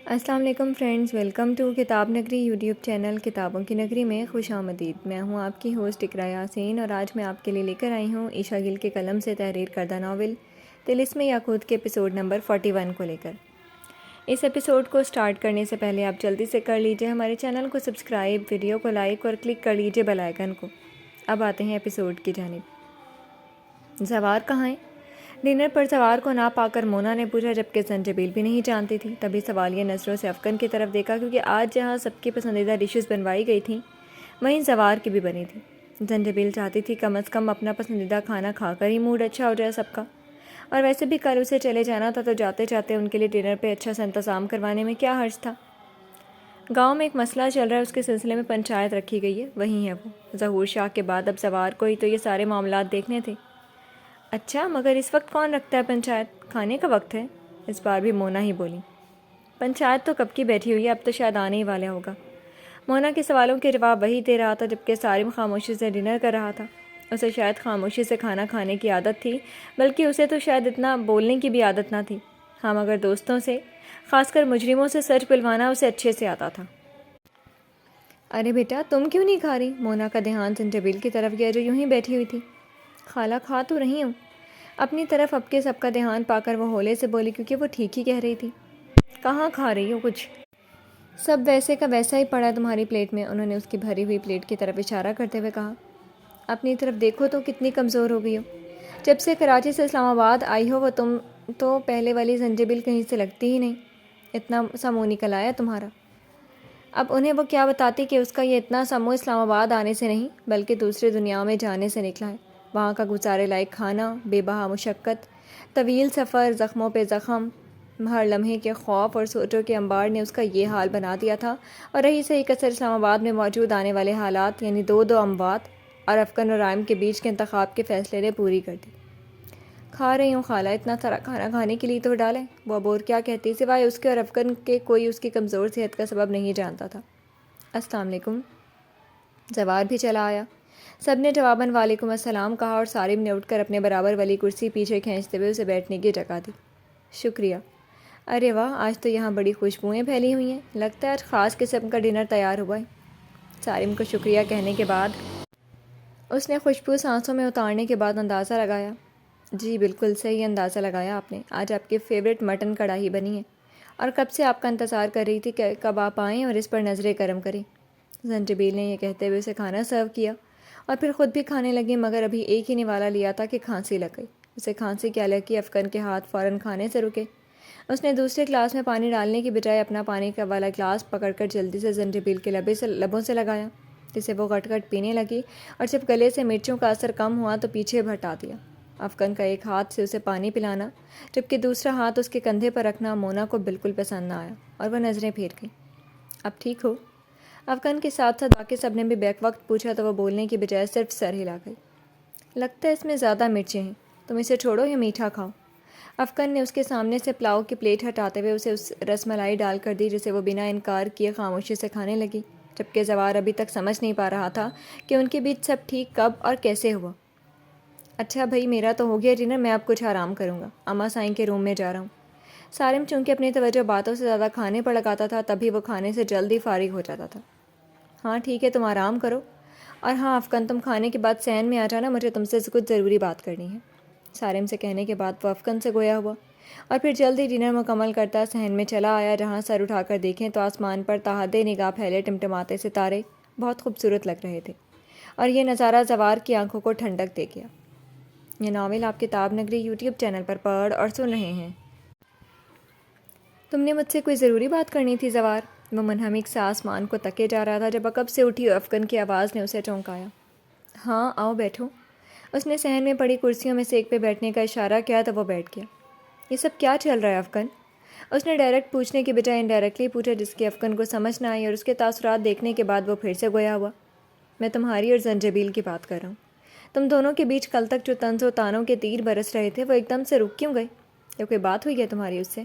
السلام علیکم friends, welcome to کتاب نگری یوٹیوب چینل کتابوں کی نگری میں خوش آمدید۔ میں ہوں آپ کی ہوسٹ اقراء یاسین اور آج میں آپ کے لیے لے کر آئی ہوں عائشہ گل کے قلم سے تحریر کردہ ناول طلسم یاقوت کے ایپیسوڈ نمبر 41 کو لے کر۔ اس ایپیسوڈ کو سٹارٹ کرنے سے پہلے آپ جلدی سے کر لیجئے ہمارے چینل کو سبسکرائب، ویڈیو کو لائک اور کلک کر لیجئے بیل آئیکن کو۔ اب آتے ہیں ایپیسوڈ کی جانب۔ زوار کہاں ہے؟ ڈنر پر زوار کو نہ پا کر مونا نے پوچھا، جبکہ زنجبیل بھی نہیں جانتی تھی۔ تبھی سوالیہ نظروں سے افقن کی طرف دیکھا، کیونکہ آج جہاں سب کی پسندیدہ ڈشز بنوائی گئی تھیں وہیں زوار کی بھی بنی تھی۔ زنجبیل چاہتی تھی کم از کم اپنا پسندیدہ کھانا کھا کر ہی موڈ اچھا ہو جائے سب کا، اور ویسے بھی کل اسے چلے جانا تھا تو جاتے جاتے ان کے لیے ڈنر پہ اچھا سا انتظام کروانے میں کیا حرج تھا۔ گاؤں میں ایک مسئلہ چل رہا ہے، اس کے سلسلے میں پنچایت رکھی گئی ہے، وہیں ہے وہ۔ ظہور شاہ کے بعد اب زوار کو ہی تو یہ سارے معاملات دیکھنے تھے۔ اچھا، مگر اس وقت کون رکھتا ہے پنچایت؟ کھانے کا وقت ہے۔ اس بار بھی مونا ہی بولی۔ پنچایت تو کب کی بیٹھی ہوئی ہے، اب تو شاید آنے ہی والا ہوگا۔ مونا کے سوالوں کے جواب وہی دے رہا تھا، جبکہ سارم خاموشی سے ڈنر کر رہا تھا۔ اسے شاید خاموشی سے کھانا کھانے کی عادت تھی، بلکہ اسے تو شاید اتنا بولنے کی بھی عادت نہ تھی۔ ہاں، مگر دوستوں سے، خاص کر مجرموں سے سچ بلوانا اسے اچھے سے آتا تھا۔ ارے بیٹا، تم کیوں نہیں کھا رہی؟ مونا کا دھیان زنجبیل کی طرف گیا جو یوں ہی بیٹھی ہوئی تھی۔ خالہ کھا تو رہی ہوں۔ اپنی طرف اب کے سب کا دھیان پا کر وہ ہولے سے بولی، کیونکہ وہ ٹھیک ہی کہہ رہی تھی۔ کہاں کھا رہی ہو کچھ؟ سب ویسے کا ویسا ہی پڑا ہے تمہاری پلیٹ میں، انہوں نے اس کی بھری ہوئی پلیٹ کی طرف اشارہ کرتے ہوئے کہا۔ اپنی طرف دیکھو تو کتنی کمزور ہو گئی ہو۔ جب سے کراچی سے اسلام آباد آئی ہو وہ تم تو پہلے والی زنجبیل کہیں سے لگتی ہی نہیں۔ اتنا سا منہ نکل آیا تمہارا۔ اب انہیں وہ کیا بتاتی کہ اس کا یہ اتنا سا منہ اسلام آباد آنے سے نہیں، بلکہ دوسری دنیاؤں میں جانے سے نکلا ہے۔ وہاں کا گزارے لائق کھانا، بے بہا مشقت، طویل سفر، زخموں پہ زخم، ہر لمحے کے خوف اور سوچوں کے انبار نے اس کا یہ حال بنا دیا تھا، اور رہی صحیح کثر اسلام آباد میں موجود آنے والے حالات، یعنی دو اموات اور افقن اور رائم کے بیچ کے انتخاب کے فیصلے نے پوری کر دی۔ کھا رہی ہوں خالہ، اتنا سارا کھانا کھانے کے لیے تو ڈالیں۔ وہ اب اور کیا کہتی، سوائے اس کے اور افقن کے کوئی اس کی کمزور صحت کا سبب نہیں جانتا تھا۔ السلام علیکم۔ زوار بھی چلا آیا۔ سب نے جواباً وعلیکم السلام کہا، اور سارم نے اٹھ کر اپنے برابر والی کرسی پیچھے کھینچتے ہوئے اسے بیٹھنے کی جگہ دی۔ شکریہ۔ ارے واہ، آج تو یہاں بڑی خوشبوئیں پھیلی ہوئی ہیں، لگتا ہے آج خاص قسم کا ڈنر تیار ہوا ہے۔ سارم کو شکریہ کہنے کے بعد اس نے خوشبو سانسوں میں اتارنے کے بعد اندازہ لگایا۔ جی بالکل صحیح اندازہ لگایا آپ نے، آج آپ کی فیوریٹ مٹن کڑھائی بنی ہے، اور کب سے آپ کا انتظار کر رہی تھی کہ کب آپ آئیں اور اس پر نظریں کرم کریں۔ زنجبیل نے یہ کہتے ہوئے اسے کھانا سرو کیا، اور پھر خود بھی کھانے لگی، مگر ابھی ایک ہی نوالا لیا تھا کہ کھانسی لگ گئی۔ اسے کھانسی کیا لگی، افقن کے ہاتھ فوراً کھانے سے رکے۔ اس نے دوسرے گلاس میں پانی ڈالنے کی بجائے اپنا پانی کا والا گلاس پکڑ کر جلدی سے زنجبیل کے لبوں سے لگایا، جسے وہ گٹ گٹ پینے لگی، اور جب گلے سے مرچوں کا اثر کم ہوا تو پیچھے ہٹا دیا۔ افقن کا ایک ہاتھ سے اسے پانی پلانا، جبکہ دوسرا ہاتھ اس کے کندھے پر رکھنا مونا کو بالکل پسند نہ آیا، اور وہ نظریں پھیر گئی۔ اب ٹھیک ہو؟ افقن کے ساتھ ساتھ باقی سب نے بھی بیک وقت پوچھا تو وہ بولنے کی بجائے صرف سر ہلا گئی۔ لگتا ہے اس میں زیادہ مرچیں ہیں، تم اسے چھوڑو یا میٹھا کھاؤ۔ افقن نے اس کے سامنے سے پلاؤ کی پلیٹ ہٹاتے ہوئے اسے اس رس ملائی ڈال کر دی، جسے وہ بنا انکار کیے خاموشی سے کھانے لگی، جبکہ زوار ابھی تک سمجھ نہیں پا رہا تھا کہ ان کے بیچ سب ٹھیک کب اور کیسے ہوا۔ اچھا بھائی، میرا تو ہو گیا ڈنر، میں اب کچھ آرام کروں گا، اماں سائیں کے روم میں جا رہا ہوں۔ سارم چونکہ اپنی توجہ باتوں سے زیادہ کھانے پر لگاتا تھا، تبھی وہ کھانے سے جلد ہی فارغ ہو جاتا تھا۔ ہاں ٹھیک ہے، تم آرام کرو، اور ہاں افقن، تم کھانے کے بعد صحن میں آ جانا، مجھے تم سے کچھ ضروری بات کرنی ہے۔ سارم سے کہنے کے بعد وہ افقن سے گویا ہوا، اور پھر جلد ہی ڈنر مکمل کرتا صحن میں چلا آیا، جہاں سر اٹھا کر دیکھیں تو آسمان پر تاحد نگاہ پھیلے ٹمٹماتے ستارے بہت خوبصورت لگ رہے تھے، اور یہ نظارہ زوار کی آنکھوں کو ٹھنڈک دے گیا۔ یہ ناول آپ کتاب نگری یوٹیوب چینل پر پڑھ اور سن رہے ہیں۔ تم نے مجھ سے کوئی ضروری بات کرنی تھی زوار؟ وہ منہمک سا آسمان کو تکے جا رہا تھا جب عقب سے اٹھی افقن کی آواز نے اسے چونکایا۔ ہاں آؤ بیٹھو۔ اس نے صحن میں پڑی کرسیوں میں سے ایک پہ بیٹھنے کا اشارہ کیا تو وہ بیٹھ گیا۔ یہ سب کیا چل رہا ہے افقن؟ اس نے ڈائریکٹ پوچھنے کی بجائے انڈائریکٹلی پوچھا، جس کی افقن کو سمجھ نہ آئی، اور اس کے تاثرات دیکھنے کے بعد وہ پھر سے گویا ہوا۔ میں تمہاری اور زنجبیل کی بات کر رہا ہوں۔ تم دونوں کے بیچ کل تک جو طنز و تانوں کے تیر برس رہے تھے وہ ایک دم سے رک کیوں گئے؟ یا کوئی بات ہوئی ہے تمہاری اس سے؟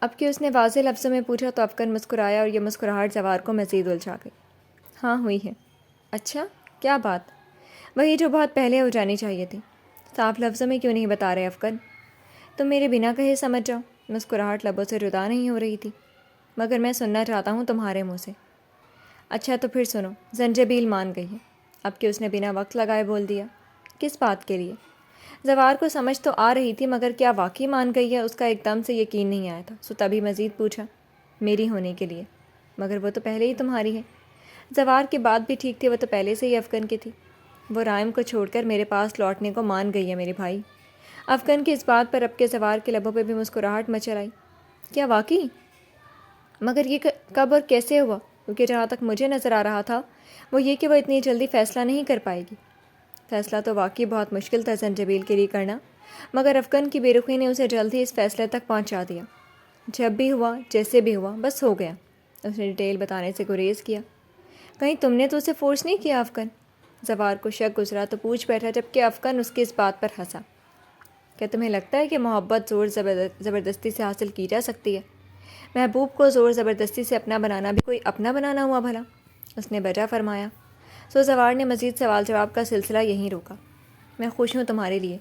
اب کہ اس نے واضح لفظوں میں پوچھا تو افقن مسکرایا، اور یہ مسکراہٹ زوار کو مزید الجھا گئی۔ ہاں ہوئی ہے۔ اچھا، کیا بات؟ وہی جو بہت پہلے ہو جانی چاہیے تھی۔ صاف لفظوں میں کیوں نہیں بتا رہے افقن؟ تم میرے بنا کہے سمجھ جاؤ۔ مسکراہٹ لبوں سے جدا نہیں ہو رہی تھی۔ مگر میں سننا چاہتا ہوں تمہارے منہ سے۔ اچھا تو پھر سنو، زنجبیل مان گئی ہے۔ اب کہ اس نے بنا وقت لگائے بول دیا۔ کس بات کے لیے؟ زوار کو سمجھ تو آ رہی تھی، مگر کیا واقعی مان گئی ہے اس کا ایک دم سے یقین نہیں آیا تھا، سو تبھی مزید پوچھا۔ میری ہونے کے لیے۔ مگر وہ تو پہلے ہی تمہاری ہے۔ زوار کی بات بھی ٹھیک تھی، وہ تو پہلے سے ہی افغان کی تھی۔ وہ رائم کو چھوڑ کر میرے پاس لوٹنے کو مان گئی ہے میرے بھائی۔ افغان کی اس بات پر اب کے زوار کے لبوں پہ بھی مسکراہٹ مچل آئی۔ کیا واقعی؟ مگر یہ کب اور کیسے ہوا؟ کیونکہ جہاں تک مجھے نظر آ رہا تھا وہ یہ کہ وہ اتنی جلدی فیصلہ نہیں کر پائے گی۔ فیصلہ تو واقعی بہت مشکل تھا زنجبیل کے لیے کرنا، مگر افغان کی بے رخی نے اسے جلد ہی اس فیصلے تک پہنچا دیا۔ جب بھی ہوا، جیسے بھی ہوا، بس ہو گیا۔ اس نے ڈیٹیل بتانے سے گریز کیا۔ کہیں تم نے تو اسے فورس نہیں کیا افغان؟ زوار کو شک گزرا تو پوچھ بیٹھا، جبکہ افغان اس کی اس بات پر ہنسا۔ کیا تمہیں لگتا ہے کہ محبت زور زبردستی سے حاصل کی جا سکتی ہے؟ محبوب کو زور زبردستی سے اپنا بنانا بھی کوئی اپنا بنانا ہوا بھلا؟ اس نے وجہ فرمایا۔ سو زوار نے مزید سوال جواب کا سلسلہ یہیں روکا۔ میں خوش ہوں تمہارے لیے،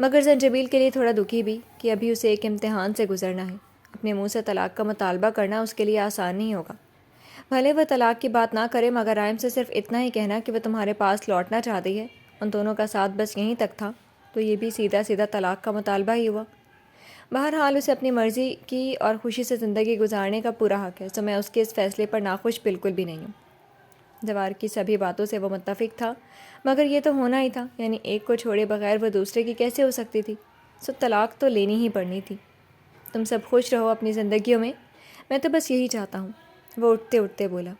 مگر زنجبیل کے لیے تھوڑا دکھی بھی کہ ابھی اسے ایک امتحان سے گزرنا ہے۔ اپنے منہ سے طلاق کا مطالبہ کرنا اس کے لیے آسان نہیں ہوگا۔ بھلے وہ طلاق کی بات نہ کرے، مگر رائم سے صرف اتنا ہی کہنا کہ وہ تمہارے پاس لوٹنا چاہتی ہے، ان دونوں کا ساتھ بس یہیں تک تھا، تو یہ بھی سیدھا سیدھا طلاق کا مطالبہ ہی ہوا۔ بہرحال اسے اپنی مرضی کی اور خوشی سے زندگی گزارنے کا پورا حق ہے، سو میں اس کے اس فیصلے پر ناخوش بالکل بھی نہیں ہوں۔ زوار کی سبھی باتوں سے وہ متفق تھا، مگر یہ تو ہونا ہی تھا، یعنی ایک کو چھوڑے بغیر وہ دوسرے کی کیسے ہو سکتی تھی؟ سو طلاق تو لینی ہی پڑنی تھی۔ تم سب خوش رہو اپنی زندگیوں میں تو بس یہی چاہتا ہوں، وہ اٹھتے اٹھتے بولا۔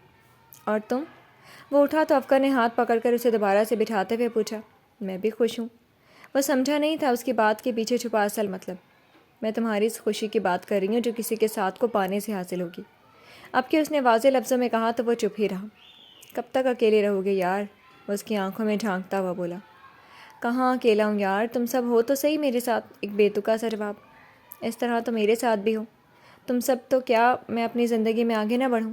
اور تم؟ وہ اٹھا تو افغان نے ہاتھ پکڑ کر اسے دوبارہ سے بٹھاتے ہوئے پوچھا۔ میں بھی خوش ہوں۔ وہ سمجھا نہیں تھا اس کی بات کے پیچھے چھپا اصل مطلب۔ میں تمہاری اس خوشی کی بات کر رہی ہوں جو کسی کے ساتھ کو پانے سے حاصل ہوگی۔ اب کہ اس نے واضح لفظوں میں کہا تو وہ چپ ہی رہا۔ کب تک اکیلے رہو گے یار؟ وہ اس کی آنکھوں میں جھانکتا ہوا بولا۔ کہاں اکیلا ہوں یار، تم سب ہو تو صحیح میرے ساتھ، ایک بے تکا سا جواب۔ اس طرح تو میرے ساتھ بھی ہو تم سب، تو کیا میں اپنی زندگی میں آگے نہ بڑھوں؟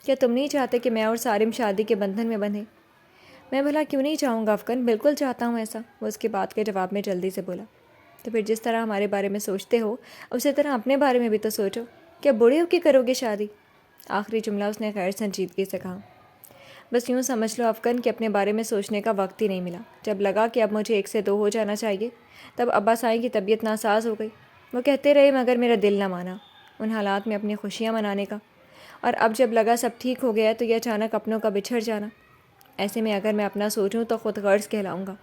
کیا تم نہیں چاہتے کہ میں اور سارم شادی کے بندھن میں بندھیں؟ میں بھلا کیوں نہیں چاہوں گا افغان، بالکل چاہتا ہوں ایسا، وہ اس کی بات کے جواب میں جلدی سے بولا۔ تو پھر جس طرح ہمارے بارے میں سوچتے ہو اسی طرح اپنے بارے میں بھی تو سوچو، کیا بوڑھے ہو کے کرو گے شادی؟ آخری جملہ اس نے غیر سنجیدگی سے کہا۔ بس یوں سمجھ لو افغان کہ اپنے بارے میں سوچنے کا وقت ہی نہیں ملا۔ جب لگا کہ اب مجھے 1 سے 2 ہو جانا چاہیے، تب ابا سائیں کی طبیعت ناساز ہو گئی۔ وہ کہتے رہے مگر میرا دل نہ مانا ان حالات میں اپنی خوشیاں منانے کا، اور اب جب لگا سب ٹھیک ہو گیا تو یہ اچانک اپنوں کا بچھڑ جانا۔ ایسے میں اگر میں اپنا سوچوں تو خود غرض کہلاؤں گا،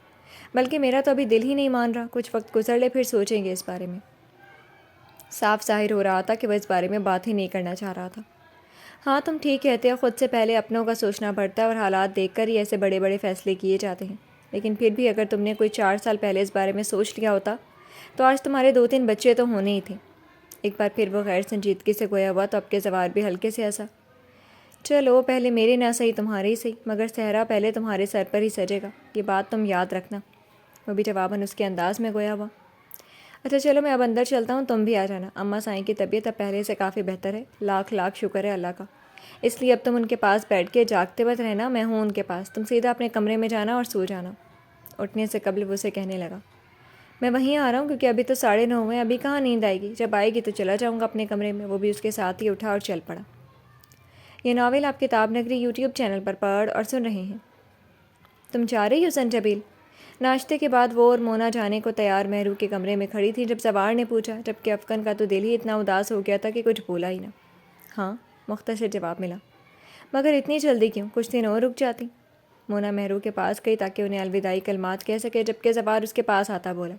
بلکہ میرا تو ابھی دل ہی نہیں مان رہا۔ کچھ وقت گزر لے پھر سوچیں گے اس بارے میں۔ صاف ظاہر ہو رہا تھا کہ وہ اس بارے میں بات ہی نہیں کرنا چاہ رہا تھا۔ ہاں تم ٹھیک کہتے ہو، خود سے پہلے اپنوں کا سوچنا پڑتا ہے اور حالات دیکھ کر ہی ایسے بڑے بڑے فیصلے کیے جاتے ہیں، لیکن پھر بھی اگر تم نے کوئی 4 سال پہلے اس بارے میں سوچ لیا ہوتا تو آج تمہارے 2-3 بچے تو ہونے ہی تھے۔ ایک بار پھر وہ غیر سنجیدگی سے گویا ہوا تو اب کے زوار بھی ہلکے سے ہنسا۔ چلو پہلے میرے نہ صحیح تمہارے ہی صحیح، مگر صحرا پہلے تمہارے سر پر ہی سجے گا، یہ بات تم یاد رکھنا۔ وہ بھی جواباً اس کے انداز میں گویا ہوا۔ اچھا چلو میں اب اندر چلتا ہوں، تم بھی آ جانا، اماں سائیں کی طبیعت اب پہلے سے کافی بہتر ہے، لاکھ لاکھ شکر ہے اللہ کا۔ اس لیے اب تم ان کے پاس بیٹھ کے جاگتے مت رہنا، میں ہوں ان کے پاس، تم سیدھا اپنے کمرے میں جانا اور سو جانا۔ اٹھنے سے قبل وہ اسے کہنے لگا۔ میں وہیں آ رہا ہوں کیونکہ ابھی تو 9:30 ہوئے ہیں، ابھی کہاں نیند آئے گی، جب آئے گی تو چلا جاؤں گا اپنے کمرے میں۔ وہ بھی اس کے ساتھ ہی اٹھا اور چل پڑا۔ یہ ناول آپ کتاب نگری یوٹیوب چینل پر پڑھ اور سن رہے ہیں۔ تم جا رہی ہو زنجبیل؟ ناشتے کے بعد وہ اور مونا جانے کو تیار مہرو کے کمرے میں کھڑی تھی جب زوار نے پوچھا، جبکہ افغان کا تو دل ہی اتنا اداس ہو گیا تھا کہ کچھ بولا ہی نہ۔ ہاں، مختصر جواب ملا۔ مگر اتنی جلدی کیوں؟ کچھ دن اور رک جاتی۔ مونا مہرو کے پاس گئی تاکہ انہیں الوداعی کلمات کہہ سکے، جبکہ زوار اس کے پاس آتا بولا۔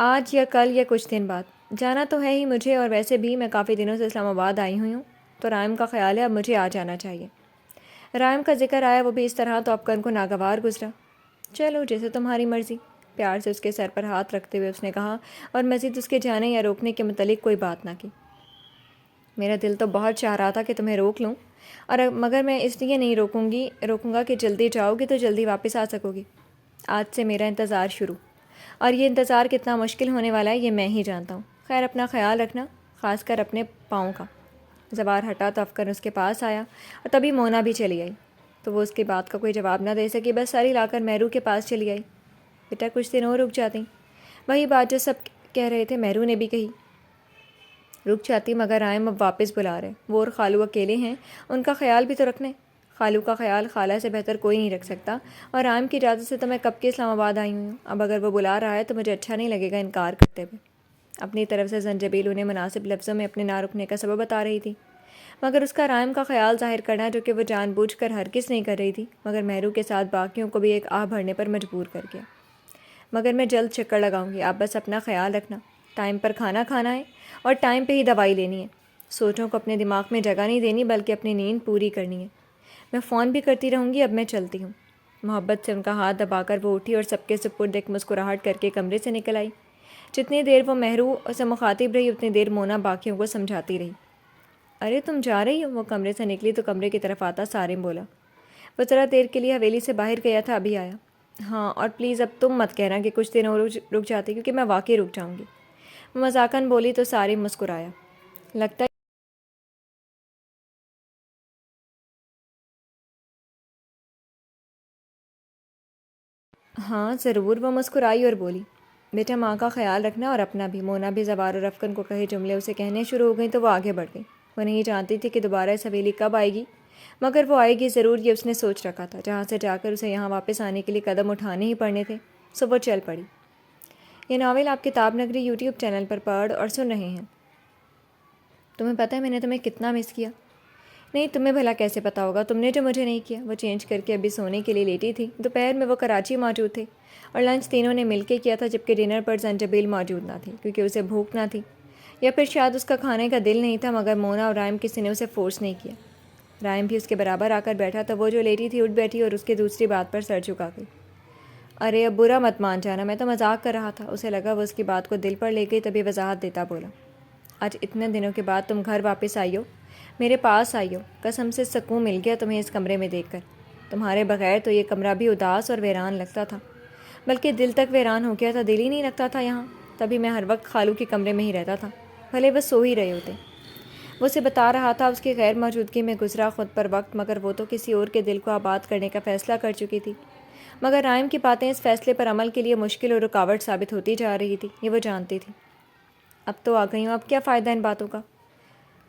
آج یا کل یا کچھ دن بعد جانا تو ہے ہی مجھے، اور ویسے بھی میں کافی دنوں سے اسلام آباد آئی ہوئی ہوں، تو رائم کا خیال ہے اب مجھے آ جانا چاہیے۔ رائم کا ذکر آیا، وہ بھی اس طرح تو افغان کو ناگوار گزرا۔ چلو جیسے تمہاری مرضی، پیار سے اس کے سر پر ہاتھ رکھتے ہوئے اس نے کہا، اور مزید اس کے جانے یا روکنے کے متعلق کوئی بات نہ کی۔ میرا دل تو بہت چاہ رہا تھا کہ تمہیں روک لوں، اور مگر میں اس لیے نہیں روکوں گا کہ جلدی جاؤ گی تو جلدی واپس آ سکو گی۔ آج سے میرا انتظار شروع، اور یہ انتظار کتنا مشکل ہونے والا ہے یہ میں ہی جانتا ہوں۔ خیر اپنا خیال رکھنا، خاص کر اپنے پاؤں کا۔ زوار ہٹا تو افغان اس کے پاس آیا، اور تبھی مونا بھی چلی آئی، تو وہ اس کی بات کا کوئی جواب نہ دے سکی، بس ساری لا کر مہرو کے پاس چلی آئی۔ بیٹا کچھ دن اور رک جاتی، وہی بات جو سب کہہ رہے تھے مہرو نے بھی کہی۔ رک جاتی مگر رائم اب واپس بلا رہے. وہ اور خالو اکیلے ہیں, ان کا خیال بھی تو رکھنا ہے. خالو کا خیال خالہ سے بہتر کوئی نہیں رکھ سکتا, اور رائم کی اجازت سے تو میں کب کے اسلام آباد آئی ہوں. اب اگر وہ بلا رہا ہے تو مجھے اچھا نہیں لگے گا انکار کرتے ہوئے. اپنی طرف سے زنجبیل انہیں مناسب لفظوں میں اپنے نہ رکنے کا سبب بتا رہی تھی, مگر اس کا رائم کا خیال ظاہر کرنا, جو کہ وہ جان بوجھ کر ہرگز نہیں کر رہی تھی, مگر مہرو کے ساتھ باقیوں کو بھی ایک آہ بھرنے پر مجبور کر گیا. مگر میں جلد چکر لگاؤں گی, آپ بس اپنا خیال رکھنا. ٹائم پر کھانا کھانا ہے اور ٹائم پہ ہی دوائی لینی ہے. سوچوں کو اپنے دماغ میں جگہ نہیں دینی بلکہ اپنی نیند پوری کرنی ہے. میں فون بھی کرتی رہوں گی, اب میں چلتی ہوں. محبت سے ان کا ہاتھ دبا کر وہ اٹھی اور سب کے سپرد ایک مسکراہٹ کر کے کمرے سے نکل آئی. جتنی دیر وہ مہرو سے مخاطب رہی اتنی دیر مونا باقیوں کو سمجھاتی رہی. ارے تم جا رہی ہو؟ وہ کمرے سے نکلی تو کمرے کی طرف آتا سارم بولا. وہ ذرا دیر کے لیے حویلی سے باہر گیا تھا, ابھی آیا. ہاں, اور پلیز اب تم مت کہنا کہ کچھ دنوں رک جاتی, کیونکہ میں واقعی رک جاؤں گی. وہ مذاقاً بولی تو سارم مسکرایا. لگتا ہے ہاں ضرور. وہ مسکرائی اور بولی, بیٹا ماں کا خیال رکھنا اور اپنا بھی. مونا بھی زوار و رفقن کو کہے جملے اسے کہنے شروع ہو گئیں تو وہ آگے بڑھ گئی. وہ نہیں جانتی تھی کہ دوبارہ اس حویلی کب آئے گی, مگر وہ آئے گی ضرور, یہ اس نے سوچ رکھا تھا. جہاں سے جا کر اسے یہاں واپس آنے کے لیے قدم اٹھانے ہی پڑنے تھے, سو وہ چل پڑی. یہ ناول آپ کتاب نگری یوٹیوب چینل پر پڑھ اور سن رہے ہیں. تمہیں پتہ ہے میں نے تمہیں کتنا مس کیا؟ نہیں, تمہیں بھلا کیسے پتہ ہوگا, تم نے جو مجھے نہیں کیا. وہ چینج کر کے ابھی سونے کے لیے لیٹی تھی. دوپہر میں وہ کراچی موجود تھے اور لنچ تینوں نے مل کے کیا تھا, جبکہ ڈنر پر زنجبیل موجود نہ تھی کیونکہ اسے بھوک نہ تھی, یا پھر شاید اس کا کھانے کا دل نہیں تھا. مگر مونا اور رائم کسی نے اسے فورس نہیں کیا. رائم بھی اس کے برابر آ کر بیٹھا تو وہ جو لیٹی تھی اٹھ بیٹھی اور اس کی دوسری بات پر سر جھکا گئی. ارے اب برا مت مان جانا, میں تو مذاق کر رہا تھا. اسے لگا وہ اس کی بات کو دل پر لے گئی, تبھی وضاحت دیتا بولا. آج اتنے دنوں کے بعد تم گھر واپس آئی ہو, میرے پاس آئی ہو. قسم سے سکون مل گیا تمہیں اس کمرے میں دیکھ کر. تمہارے بغیر تو یہ کمرہ بھی اداس اور ویران لگتا تھا, بلکہ دل تک ویران ہو گیا تھا. دل ہی نہیں لگتا تھا یہاں. تبھی میں ہر وقت خالو کے کمرے میں ہی رہتا تھا, بھلے وہ سو ہی رہے ہوتے. وہ اسے بتا رہا تھا اس کی غیر موجودگی میں گزرا خود پر وقت, مگر وہ تو کسی اور کے دل کو آباد کرنے کا فیصلہ کر چکی تھی. مگر رائم کی باتیں اس فیصلے پر عمل کے لیے مشکل اور رکاوٹ ثابت ہوتی جا رہی تھی, یہ وہ جانتی تھی. اب تو آ گئی ہوں, اب کیا فائدہ ان باتوں کا.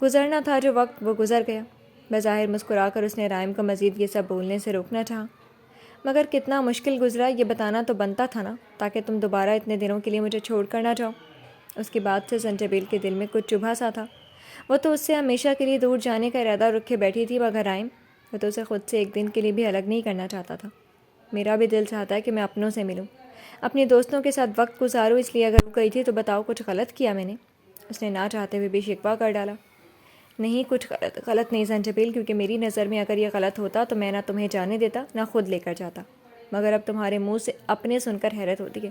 گزرنا تھا جو وقت وہ گزر گیا. بظاہر مسکرا کر اس نے رائم کو مزید یہ سب بولنے سے روکنا چاہا, مگر کتنا مشکل گزرا یہ بتانا تو بنتا تھا نا, تاکہ تم دوبارہ اتنے دنوں کے لیے مجھے چھوڑ کر نہ جاؤ. اس کی بات سے زنجبیل کے دل میں کچھ چبھا سا تھا. وہ تو اس سے ہمیشہ کے لیے دور جانے کا ارادہ رکھے بیٹھی تھی, مگر رائم وہ تو اسے خود سے ایک دن کے لیے بھی الگ نہیں کرنا چاہتا تھا. میرا بھی دل چاہتا ہے کہ میں اپنوں سے ملوں, اپنے دوستوں کے ساتھ وقت گزاروں, اس لیے اگر رک گئی تھی تو بتاؤ کچھ غلط کیا میں نے. اس نے نہ چاہتے ہوئے بھی شکوہ کر ڈالا. نہیں, کچھ غلط نہیں زنجبیل, کیونکہ میری نظر میں اگر یہ غلط ہوتا تو میں نہ تمہیں جانے دیتا نہ خود لے کر جاتا. مگر اب تمہارے منہ سے اپنے سن کر حیرت ہوتی ہے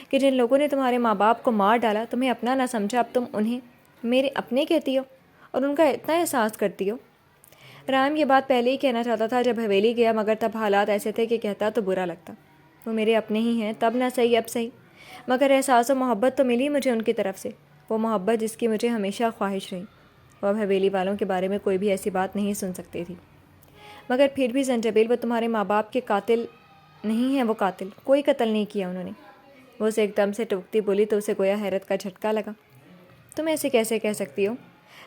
کہ جن لوگوں نے تمہارے ماں باپ کو مار ڈالا, تمہیں اپنا نہ سمجھا, اب تم انہیں میرے اپنے کہتی ہو اور ان کا اتنا احساس کرتی ہو. رائم یہ بات پہلے ہی کہنا چاہتا تھا جب حویلی گیا, مگر تب حالات ایسے تھے کہ کہتا تو برا لگتا. وہ میرے اپنے ہی ہیں, تب نہ صحیح اب صحیح, مگر احساس و محبت تو ملی مجھے ان کی طرف سے, وہ محبت جس کی مجھے ہمیشہ خواہش رہی. وہ اب حویلی والوں کے بارے میں کوئی بھی ایسی بات نہیں سن سکتی تھی. مگر پھر بھی زنجبیل, وہ تمہارے ماں باپ کے قاتل نہیں ہیں. وہ قاتل, کوئی قتل نہیں کیا انہوں نے. وہ اسے ایک دم سے ٹوکتی بولی تو اسے گویا حیرت کا جھٹکا لگا. تم ایسے کیسے کہہ سکتی ہو؟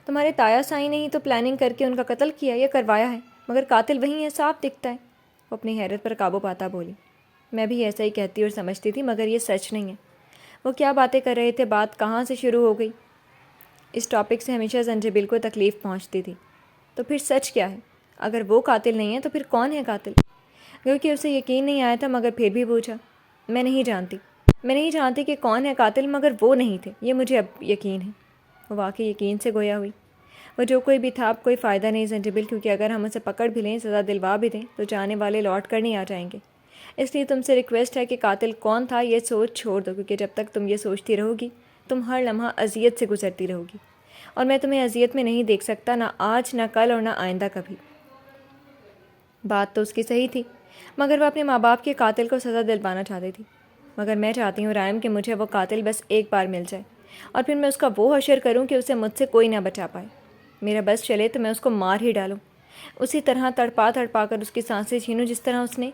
تمہارے تایا سائی نے ہی تو پلاننگ کر کے ان کا قتل کیا یا کروایا ہے, مگر قاتل وہی ہے, صاف دکھتا ہے. وہ اپنی حیرت پر قابو پاتا بولی. میں بھی ایسا ہی کہتی اور سمجھتی تھی, مگر یہ سچ نہیں ہے. وہ کیا باتیں کر رہے تھے, بات کہاں سے شروع ہو گئی. اس ٹاپک سے ہمیشہ زنجبیل کو تکلیف پہنچتی تھی. تو پھر سچ کیا ہے؟ اگر وہ قاتل نہیں ہے تو پھر کون ہے قاتل؟ کیونکہ اسے یقین نہیں آیا تھا, مگر پھر بھی پوچھا. میں نہیں جانتی کہ کون ہے قاتل, مگر وہ نہیں تھے, یہ مجھے اب یقین ہے. وہ واقعی یقین سے گویا ہوئی. وہ جو کوئی بھی تھا, اب کوئی فائدہ نہیں زنجبیل, کیونکہ اگر ہم اسے پکڑ بھی لیں, سزا دلوا بھی دیں, تو جانے والے لوٹ کر نہیں آ جائیں گے. اس لیے تم سے ریکویسٹ ہے کہ قاتل کون تھا یہ سوچ چھوڑ دو, کیونکہ جب تک تم یہ سوچتی رہو گی تم ہر لمحہ اذیت سے گزرتی رہو گی, اور میں تمہیں اذیت میں نہیں دیکھ سکتا, نہ آج, نہ کل, اور نہ آئندہ کبھی. بات تو اس کی صحیح تھی, مگر وہ اپنے ماں باپ کے قاتل کو سزا دلوانا چاہتی تھی. مگر میں چاہتی ہوں رائم کہ مجھے وہ قاتل بس ایک بار مل جائے, اور پھر میں اس کا وہ حشر کروں کہ اسے مجھ سے کوئی نہ بچا پائے. میرا بس چلے تو میں اس کو مار ہی ڈالوں, اسی طرح تڑپا کر اس کی سانسیں چھینوں جس طرح اس نے.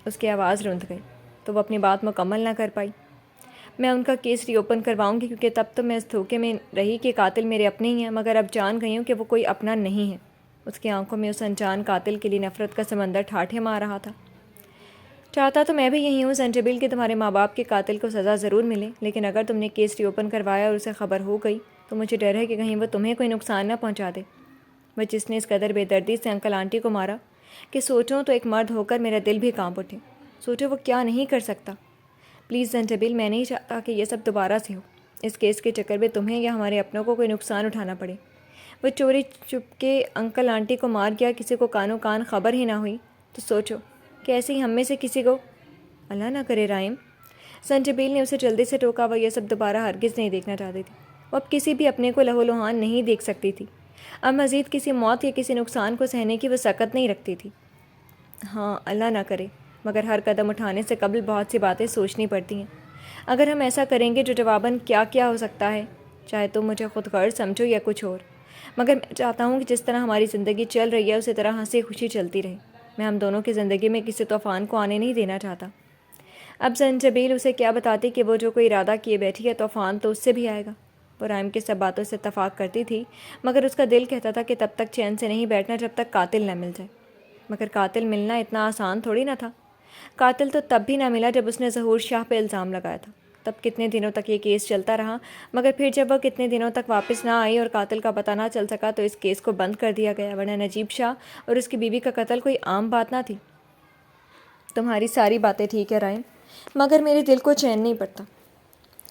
اس کی آواز رند گئی تو وہ اپنی بات مکمل نہ کر پائی. میں ان کا کیس ری اوپن کرواؤں گی، کیونکہ تب تو میں اس دھوکے میں رہی کہ قاتل میرے اپنے ہی ہیں، مگر اب جان گئی ہوں کہ وہ کوئی اپنا نہیں ہے۔ اس کی آنکھوں میں اس انجان قاتل کے لیے نفرت کا سمندر ٹھاٹھے مار رہا تھا۔ چاہتا تو میں بھی یہی ہوں زنجبیل کہ تمہارے ماں باپ کے قاتل کو سزا ضرور ملے، لیکن اگر تم نے کیس ری اوپن کروایا اور اسے خبر ہو گئی تو مجھے ڈر ہے کہ کہیں وہ تمہیں کوئی نقصان نہ پہنچا دے۔ وہ جس نے اس قدر بے دردی سے انکل آنٹی کو مارا کہ سوچوں تو ایک مرد ہو کر میرا دل بھی کانپ اٹھے۔ سوچو وہ کیا نہیں کر سکتا۔ پلیز زنجبیل، میں نہیں چاہتا کہ یہ سب دوبارہ سے ہو۔ اس کیس کے چکر میں تمہیں یا ہمارے اپنوں کو کوئی نقصان اٹھانا پڑے۔ وہ چوری چپ کے انکل آنٹی کو مار گیا، کسی کو کانوں کان خبر ہی نہ ہوئی تو سوچو کہ ایسے ہی ہم میں سے کسی کو۔ اللہ نہ کرے رائم، زنجبیل نے اسے جلدی سے ٹوکا۔ وہ یہ سب دوبارہ ہرگز نہیں دیکھنا چاہتی تھی۔ وہ اب کسی بھی اپنے کو لہو لہان نہیں دیکھ سکتی تھی۔ اب مزید کسی موت یا کسی نقصان کو سہنے کی وہ سکت نہیں رکھتی تھی۔ ہاں اللہ نہ کرے، مگر ہر قدم اٹھانے سے قبل بہت سی باتیں سوچنی پڑتی ہیں۔ اگر ہم ایسا کریں گے جو جواباً کیا کیا ہو سکتا ہے، چاہے تم مجھے خود غرض سمجھو یا کچھ اور، مگر میں چاہتا ہوں کہ جس طرح ہماری زندگی چل رہی ہے اسی طرح ہنسی خوشی چلتی رہے۔ میں ہم دونوں کی زندگی میں کسی طوفان کو آنے نہیں دینا چاہتا۔ اب زنجبیل اسے کیا بتاتی کہ وہ جو کوئی ارادہ کیے بیٹھی ہے طوفان تو اس سے بھی آئے گا۔ وہ رائم کی سب باتوں سے اتفاق کرتی تھی، مگر اس کا دل کہتا تھا کہ تب تک چین سے نہیں بیٹھنا جب تک قاتل نہ مل جائے۔ مگر قاتل ملنا اتنا آسان تھوڑی نہ تھا۔ قاتل تو تب بھی نہ ملا جب اس نے ظہور شاہ پہ الزام لگایا تھا۔ تب کتنے دنوں تک یہ کیس چلتا رہا، مگر پھر جب وہ کتنے دنوں تک واپس نہ آئی اور قاتل کا پتہ نہ چل سکا تو اس کیس کو بند کر دیا گیا، ورنہ نجیب شاہ اور اس کی بیوی کا قتل کوئی عام بات نہ تھی۔ تمہاری ساری باتیں ٹھیک ہے رائم، مگر میرے دل کو چین نہیں پڑتا۔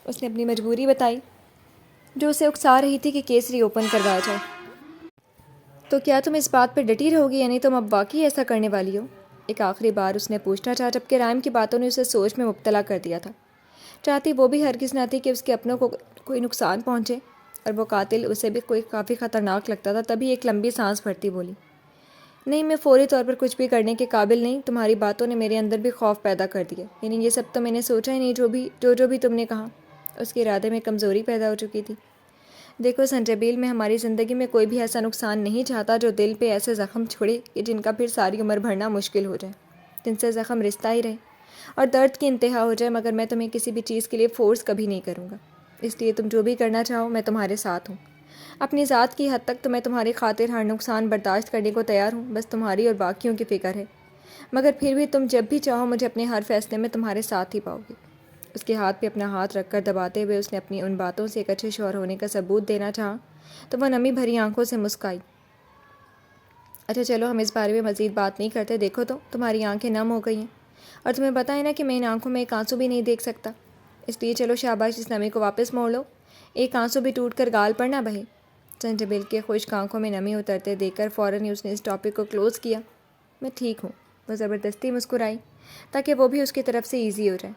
اس نے اپنی مجبوری بتائی جو اسے اکسا رہی تھی کہ کیس ری اوپن کروایا جائے۔ تو کیا تم اس بات پہ ڈٹی رہو گی، یعنی تم اب واقعی ایسا کرنے والی ہو؟ ایک آخری بار اس نے پوچھنا چاہا، جبکہ رائم کی باتوں نے اسے سوچ میں مبتلا کر دیا تھا۔ چاہتی وہ بھی ہرگز نہ تھی کہ اس کے اپنوں کو کوئی نقصان پہنچے، اور وہ قاتل اسے بھی کوئی کافی خطرناک لگتا تھا۔ تبھی ایک لمبی سانس بھرتی بولی، نہیں میں فوری طور پر کچھ بھی کرنے کے قابل نہیں۔ تمہاری باتوں نے میرے اندر بھی خوف پیدا کر دیا، یعنی یہ سب تو میں نے سوچا ہی نہیں جو بھی تم نے کہا۔ اس کے ارادے میں کمزوری پیدا ہو چکی تھی۔ دیکھو زنجبیل، میں ہماری زندگی میں کوئی بھی ایسا نقصان نہیں چاہتا جو دل پہ ایسے زخم چھوڑے کہ جن کا پھر ساری عمر بھرنا مشکل ہو جائے، جن سے زخم رشتہ ہی رہے اور درد کی انتہا ہو جائے۔ مگر میں تمہیں کسی بھی چیز کے لیے فورس کبھی نہیں کروں گا، اس لیے تم جو بھی کرنا چاہو میں تمہارے ساتھ ہوں۔ اپنی ذات کی حد تک تو میں تمہاری خاطر ہر نقصان برداشت کرنے کو تیار ہوں، بس تمہاری اور باقیوں کی فکر ہے۔ مگر پھر بھی تم جب بھی چاہو مجھے اپنے ہر فیصلے میں تمہارے ساتھ ہی پاؤ گی۔ اس کے ہاتھ پہ اپنا ہاتھ رکھ کر دباتے ہوئے اس نے اپنی ان باتوں سے ایک اچھے شوہر ہونے کا ثبوت دینا چاہا تو وہ نمی بھری آنکھوں سے مسکرائی۔ اچھا چلو ہم اس بارے میں مزید بات نہیں کرتے۔ دیکھو تو تمہاری آنکھیں نم ہو گئی ہیں، اور تمہیں پتہ ہے نا کہ میں ان آنکھوں میں ایک آنسو بھی نہیں دیکھ سکتا، اس لیے چلو شاباش اس نمی کو واپس موڑ لو، ایک آنسو بھی ٹوٹ کر گال پر نہ بہے۔ زنجبیل کے خشک آنکھوں میں نمی اترتے دیکھ کر فوراً ہی اس نے اس ٹاپک کو کلوز کیا۔ میں ٹھیک ہوں، وہ زبردستی مسکرائی تاکہ وہ بھی اس کی طرف سے ایزی ہو جائے۔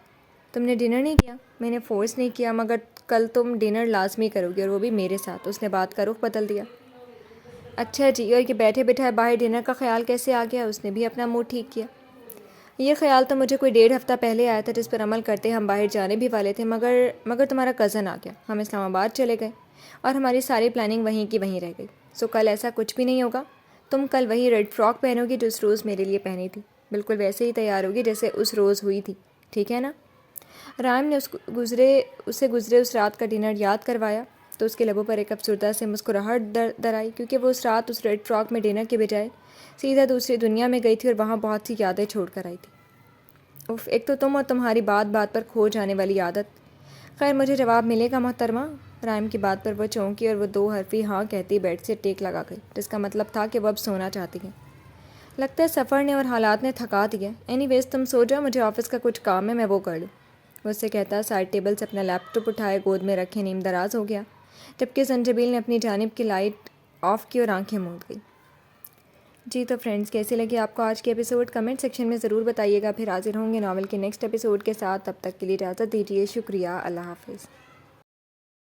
تم نے ڈنر نہیں کیا؟ میں نے فورس نہیں کیا، مگر کل تم ڈنر لازمی کرو گی، اور وہ بھی میرے ساتھ۔ اس نے بات کا رخ بدل دیا۔ اچھا جی، اور یہ بیٹھے بٹھائے باہر ڈنر کا خیال کیسے آ گیا؟ اس نے بھی اپنا موڈ ٹھیک کیا۔ یہ خیال تو مجھے کوئی 1.5 ہفتہ پہلے آیا تھا، جس پر عمل کرتے ہم باہر جانے بھی والے تھے، مگر تمہارا کزن آ گیا، ہم اسلام آباد چلے گئے اور ہماری ساری پلاننگ وہیں کی وہیں رہ گئی۔ سو کل ایسا کچھ بھی نہیں ہوگا۔ تم کل وہی ریڈ فراک پہنو گی جو اس روز میرے لیے پہنی تھی، بالکل ویسے ہی تیار ہوگی جیسے اس روز ہوئی تھی، ٹھیک ہے نا؟ رائم نے اسے گزرے اس رات کا ڈنر یاد کروایا تو اس کے لبوں پر ایک افسردہ سے مسکراہٹ در آئی، کیونکہ وہ اس رات اس ریڈ فراک میں ڈنر کے بجائے سیدھا دوسری دنیا میں گئی تھی اور وہاں بہت سی یادیں چھوڑ کر آئی تھی۔ ایک تو تم اور تمہاری بات بات پر کھو جانے والی عادت۔ خیر مجھے جواب ملے گا محترمہ۔ رائم کی بات پر وہ چونکی اور وہ 2 حرفی ہاں کہتی بیڈ سے ٹیک لگا گئی، جس کا مطلب تھا کہ وہ اب سونا چاہتی ہیں۔ لگتا ہے سفر نے اور حالات نے تھکا دیا۔ اینی ویز تم سو جاؤ، مجھے آفس کا کچھ کام ہے، میں وہ کر لوں۔ وہ اس سے کہتا سائڈ ٹیبل سے اپنا لیپ ٹاپ اٹھائے گود میں رکھے نیم دراز ہو گیا، جبکہ زنجبیل نے اپنی جانب کی لائٹ آف کی اور آنکھیں موند گئی۔ جی تو فرینڈز، کیسی لگی آپ کو آج کی ایپیسوڈ؟ کمنٹ سیکشن میں ضرور بتائیے گا۔ پھر حاضر ہوں گے ناول کے نیکسٹ ایپیسوڈ کے ساتھ، تب تک کے لیے اجازت دیجیے۔ شکریہ، اللہ حافظ۔